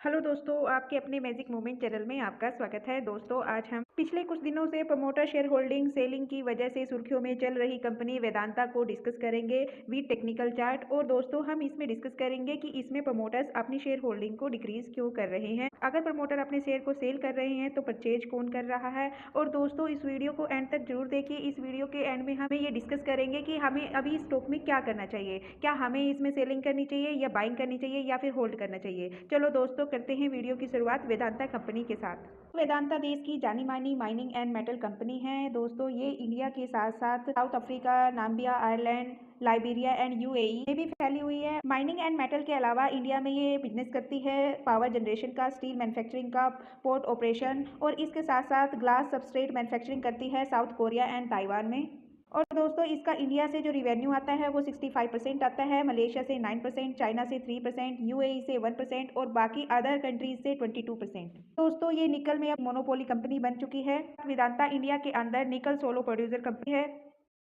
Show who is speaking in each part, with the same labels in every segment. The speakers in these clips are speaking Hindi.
Speaker 1: हेलो दोस्तों, आपके अपने मैजिक मोमेंट चैनल में आपका स्वागत है। दोस्तों, आज हम पिछले कुछ दिनों से प्रमोटर शेयर होल्डिंग सेलिंग की वजह से सुर्खियों में चल रही कंपनी वेदांता को डिस्कस करेंगे विद टेक्निकल चार्ट। और दोस्तों, हम इसमें डिस्कस करेंगे कि इसमें प्रमोटर्स अपनी शेयर होल्डिंग को डिक्रीज क्यों कर रहे हैं, अगर प्रमोटर अपने शेयर को सेल कर रहे हैं तो परचेज कौन कर रहा है। और दोस्तों, इस वीडियो को एंड तक जरूर देखिए। इस वीडियो के एंड में हमें ये डिस्कस करेंगे कि हमें अभी इस स्टॉक में क्या करना चाहिए, क्या हमें इसमें सेलिंग करनी चाहिए या बाइंग करनी चाहिए या फिर होल्ड करना चाहिए। चलो दोस्तों, करते हैं वीडियो की शुरुआत वेदांता कंपनी के साथ। वेदांता देश की जानी मानी माइनिंग एंड मेटल कंपनी है। दोस्तों, ये इंडिया के साथ साथ south Africa, Namibia, Ireland, Liberia and UAE में भी फैली हुई है। माइनिंग एंड मेटल के अलावा इंडिया में ये बिजनेस करती है पावर जनरेशन का, स्टील मैन्युफैक्चरिंग का, पोर्ट ऑपरेशन, और इसके साथ साथ ग्लास सबस्ट्रेट मैन्युफैक्चरिंग करती है साउथ कोरिया एंड ताइवान में। और दोस्तों, इसका इंडिया से जो रिवेन्यू आता है वो 65% आता है, मलेशिया से 9%, चाइना से 3%, यूएई से 1% और बाकी अदर कंट्रीज से 22%। दोस्तों, ये निकल में अब मोनोपोली कंपनी बन चुकी है। वेदांता इंडिया के अंदर निकल सोलो प्रोड्यूसर कंपनी है।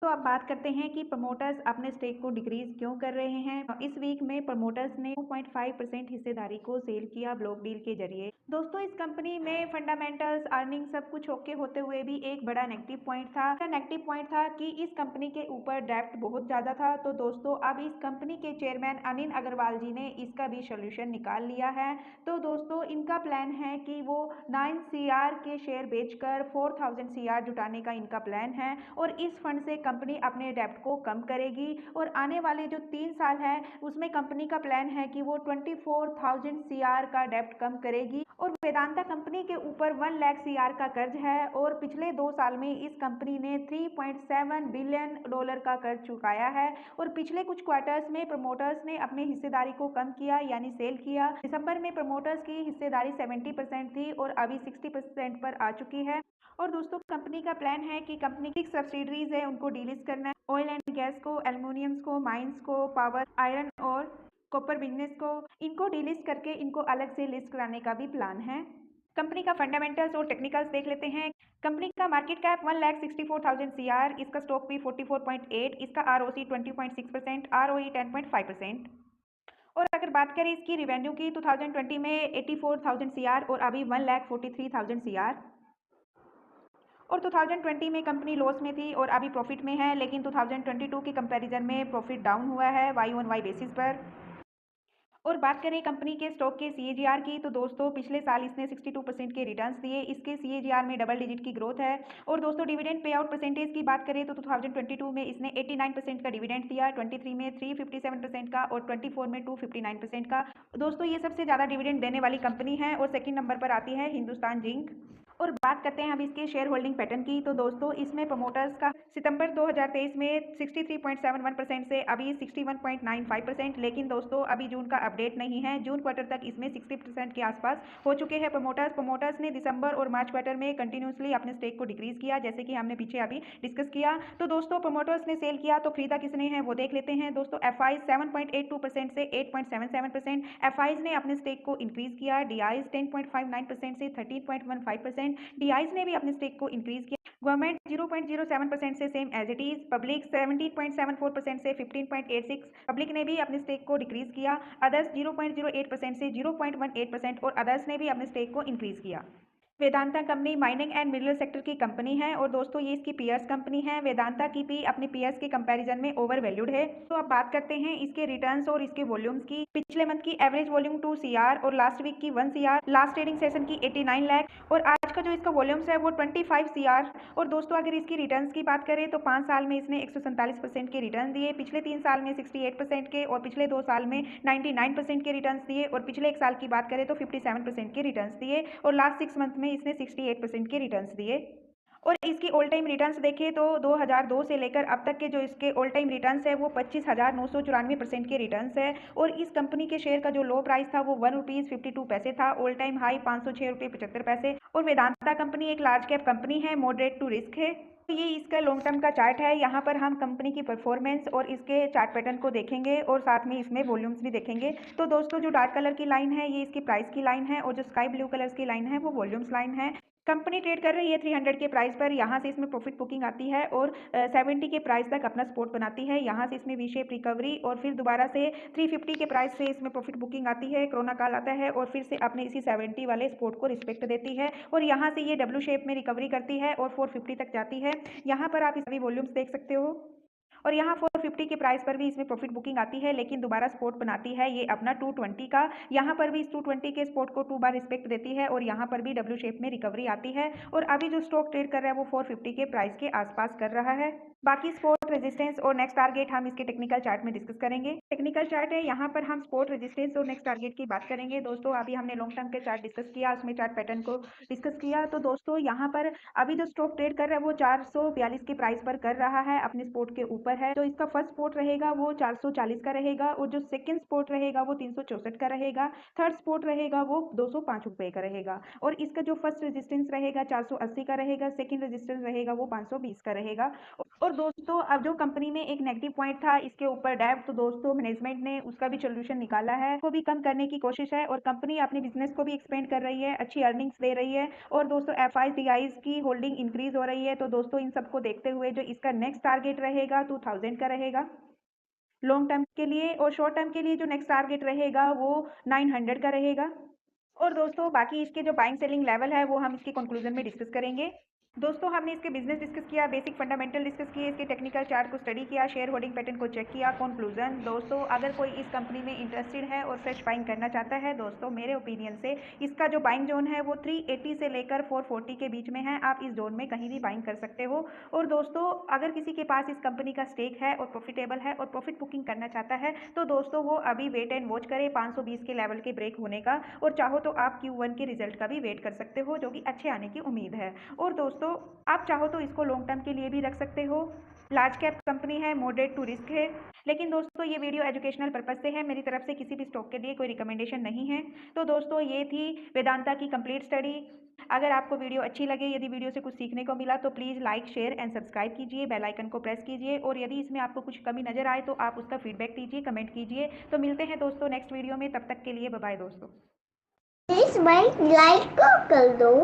Speaker 1: तो अब बात करते हैं कि प्रमोटर्स अपने स्टेक को डिक्रीज क्यों कर रहे हैं। इस वीक में प्रमोटर्स ने 2.5% हिस्सेदारी को सेल किया ब्लॉक डील के जरिए। दोस्तों, इस कंपनी में फंडामेंटल्स, अर्निंग सब कुछ ओके होते हुए भी एक बड़ा नेगेटिव पॉइंट था। नेगेटिव पॉइंट था कि इस कंपनी के ऊपर डेब्ट बहुत ज्यादा था। तो दोस्तों, अब इस कंपनी के चेयरमैन अनिल अग्रवाल जी ने इसका भी सोल्यूशन निकाल लिया है। तो दोस्तों, इनका प्लान है कि वो 9 CR के शेयर बेचकर 4000 CR जुटाने का इनका प्लान है। और इस फंड से कंपनी अपने डेब्ट को कम करेगी। और आने वाले जो 3 साल है उसमें कंपनी का प्लान है कि वो 24,000 CR का डेब्ट कम करेगी। और वेदांता कंपनी के ऊपर 1 लाख CR का कर्ज है। और पिछले 2 साल में इस कंपनी ने $3.7 बिलियन का कर्ज चुकाया है। और पिछले कुछ क्वार्टर्स में प्रमोटर्स ने अपनी हिस्सेदारी को कम किया, यानी सेल किया। दिसंबर में प्रमोटर्स की हिस्सेदारी 70% थी और अभी 60% पर आ चुकी है। और दोस्तों, कंपनी का प्लान है कि कंपनी की सब्सिडरीज है उनको डीलिस्ट करना है, ऑयल एंड गैस को, एल्युमिनियम्स को, माइंस को, पावर, आयरन और कॉपर बिजनेस को, इनको डीलिस्ट करके इनको अलग से लिस्ट कराने का भी प्लान है। कंपनी का फंडामेंटल्स और टेक्निकल्स देख लेते हैं। कंपनी का मार्केट कैप 1,64,000 CR, इसका स्टॉक भी 44.8, इसका ROC 20.6%, ROE 10.5%। और अगर बात करें इसकी रिवेन्यू की, 2020 में 84,000 CR और अभी 1,43,000 CR। और 2020 में कंपनी लॉस में थी और अभी प्रॉफिट में है, लेकिन 2022 के कंपैरिजन में प्रॉफिट डाउन हुआ है Y-on-Y बेसिस पर। और बात करें कंपनी के स्टॉक के CAGR की, तो दोस्तों पिछले साल इसने 62% के रिटर्न्स दिए। इसके CAGR में डबल डिजिट की ग्रोथ है। और दोस्तों, डिविडेंड पे आउट परसेंटेज की बात करें तो 2022 में इसने 89% का डिविडेंड दिया, 23 में 357% का और 24 में 259% का। दोस्तों, ये सबसे ज़्यादा डिविडेंड देने वाली कंपनी है। और सेकेंड नंबर पर आती है हिंदुस्तान जिंक। और बात करते हैं अब इसके शेयर होल्डिंग पैटर्न की, तो दोस्तों इसमें प्रमोटर्स का सितंबर 2023 में 63.71% से अभी 61.95%। लेकिन दोस्तों, अभी जून का अपडेट नहीं है। जून क्वार्टर तक इसमें 60% के आसपास हो चुके हैं प्रमोटर्स ने दिसंबर और मार्च क्वार्टर में कंटिन्यूसली अपने स्टेक को डिक्रीज किया, जैसे कि हमने पीछे अभी डिस्कस किया। तो दोस्तों, प्रमोटर्स ने सेल किया तो खरीदा किसने है वो देख लेते हैं। दोस्तों, FIs 7.82% से 8.77%, FIs ने अपने स्टेक को इंक्रीज किया। DIs 10.59% से 13.15%, DIs ने भी अपने स्टेक को इंक्रीज किया। गवर्नमेंट 0.07% से same as it is. Public 17.74% से 15.86, पब्लिक ने भी अपने स्टेक को डिक्रीज किया। अदर्स 0.08% से 0.18% और अदर्स ने भी अपने स्टेक को इंक्रीज किया। Vedanta company mining and mineral sector की कंपनी है। और दोस्तों, ये इसकी पीयर्स कंपनी है। वेदांता की पी अपने पीयर्स के कंपैरिजन में ओवर वैल्यूड है। तो अब बात करते हैं इसके रिटर्न्स और इसके वॉल्यूम्स की। पिछले मंथ की एवरेज वॉल्यूम 2 CR और लास्ट वीक की 1 CR, लास्ट ट्रेडिंग सेशन की 89 लाख और आज का जो इसका वॉल्यूम्स है वो 25 CR। और दोस्तों, अगर इसकी रिटर्न्स की बात करें तो 5 साल में इसने 147% के रिटर्न दिए, पिछले 3 साल में 68% के और पिछले 2 साल में 99% के रिटर्न्स दिए और पिछले 1 साल की बात करें तो 57% के रिटर्न्स दिए और लास्ट 6 मंथ में इसने 68% के रिटर्न्स दिए। और इसकी ऑल टाइम रिटर्न्स देखें तो 2002 से लेकर अब तक के जो इसके ऑल टाइम रिटर्न्स है वो 25,994% के रिटर्न्स है। और इस कंपनी के शेयर का जो लो प्राइस था वो ₹1.52 था, ऑल टाइम हाई ₹506.75। और वेदांता कंपनी एक लार्ज कैप कंपनी है, मॉडरेट टू रिस्क है। तो ये इसका लॉन्ग टर्म का चार्ट है। यहाँ पर हम कंपनी की परफॉर्मेंस और इसके चार्ट पैटर्न को देखेंगे और साथ में इसमें वॉल्यूम्स भी देखेंगे। तो दोस्तों, जो डार्क कलर की लाइन है ये इसकी प्राइस की लाइन है और जो स्काई ब्लू कलर की लाइन है वो वॉल्यूम्स लाइन है। कंपनी ट्रेड कर रही है 300 के प्राइस पर। यहाँ से इसमें प्रॉफिट बुकिंग आती है और 70 के प्राइस तक अपना सपोर्ट बनाती है। यहाँ से इसमें वी शेप रिकवरी और फिर दोबारा से 350 के प्राइस से इसमें प्रॉफिट बुकिंग आती है, कोरोना काल आता है और फिर से अपने इसी 70 वाले सपोर्ट को रिस्पेक्ट देती है और यहाँ से ये डब्ल्यू शेप में रिकवरी करती है और 450 तक जाती है। यहाँ पर आप इसमें वॉल्यूम्स देख सकते हो और यहाँ 450 के प्राइस पर भी इसमें प्रॉफिट बुकिंग आती है, लेकिन दोबारा सपोर्ट बनाती है ये अपना 220 का। यहाँ पर भी इस 220 के सपोर्ट को 2 बार रिस्पेक्ट देती है और यहाँ पर भी डब्ल्यू शेप में रिकवरी आती है और अभी जो स्टॉक ट्रेड कर रहा है वो 450 के प्राइस के आसपास कर रहा है। बाकी सपोर्ट रेजिस्टेंस और नेक्स्ट टारगेट हम इसके टेक्निकल चार्ट में डिस्कस करेंगे। टेक्निकल चार्ट है, यहाँ पर हम सपोर्ट रेजिस्टेंस और नेक्स्ट टारगेट की बात करेंगे। दोस्तों अभी हमने लॉन्ग टर्म के चार्ट डिस्कस किया, उसमें चार्ट पैटर्न को डिस्कस किया। तो दोस्तों यहाँ पर अभी जो स्टॉक ट्रेड कर रहा है वो 442 के प्राइस पर कर रहा है, अपने सपोर्ट के ऊपर है। तो इसका फर्स्ट सपोर्ट रहेगा वो 440 का रहेगा और जो सेकंड सपोर्ट रहेगा वो 364 का रहेगा। थर्ड सपोर्ट रहेगा वो 205 रुपए का रहेगा और इसका जो फर्स्ट रेजिस्टेंस रहेगा 480 का रहेगा, सेकंड रेजिस्टेंस रहेगा वो 520 का रहेगा। और दोस्तों अब जो कंपनी में एक नेगेटिव पॉइंट था इसके ऊपर डेब्ट, तो दोस्तों मैनेजमेंट ने उसका भी सोल्यूशन निकाला है, वो भी कम करने की कोशिश है और कंपनी अपने बिजनेस को भी एक्सपेंड कर रही है, अच्छी अर्निंग्स दे रही है और दोस्तों एफआईआईज की होल्डिंग इंक्रीज हो रही है। तो दोस्तों इन सबको देखते हुए जो इसका नेक्स्ट टारगेट रहेगा 2000 का रहेगा लॉन्ग टर्म के लिए और शॉर्ट टर्म के लिए जो नेक्स्ट टारगेट रहेगा वो 900 का रहेगा। और दोस्तों बाकी इसके जो बाइंग सेलिंग लेवल है वो हम इसके कंक्लूजन में डिस्कस करेंगे। दोस्तों हमने इसके बिजनेस डिस्कस किया, बेसिक फंडामेंटल डिस्कस किए, इसके टेक्निकल चार्ट को स्टडी किया, शेयर होल्डिंग पैटर्न को चेक किया। कंक्लूजन दोस्तों अगर कोई इस कंपनी में इंटरेस्टेड है और फ्रेश बाइंग करना चाहता है दोस्तों मेरे ओपिनियन से इसका जो बाइंग जोन है वो 380 से लेकर 440 के बीच में है, आप इस जोन में कहीं भी बाइंग कर सकते हो। और दोस्तों अगर किसी के पास इस कंपनी का स्टेक है और प्रॉफिटेबल है और प्रॉफिट बुकिंग करना चाहता है तो दोस्तों वो अभी वेट एंड वॉच करे 520 के लेवल के ब्रेक होने का और चाहो तो आप Q1 के रिजल्ट का भी वेट कर सकते हो जो कि अच्छे आने की उम्मीद है। और दोस्तों आप चाहो तो इसको लॉन्ग टर्म के लिए भी रख सकते हो, लार्ज कैप कंपनी है, मॉडरेट टू रिस्क है। लेकिन दोस्तों ये वीडियो एजुकेशनल पर्पज से है, मेरी तरफ से किसी भी स्टॉक के लिए कोई रिकमेंडेशन नहीं है। तो दोस्तों ये थी वेदांता की कंप्लीट स्टडी। अगर आपको वीडियो अच्छी लगे, यदि वीडियो से कुछ सीखने को मिला तो please like share and subscribe कीजिए, बेल आइकन को प्रेस कीजिए और यदि इसमें आपको कुछ कमी नजर आए तो आप उसका फीडबैक दीजिए, कमेंट कीजिए। तो मिलते हैं दोस्तों नेक्स्ट वीडियो में, तब तक के लिए बाय बाय दोस्तों।
Speaker 2: प्लीज भाई लाइक कर दो।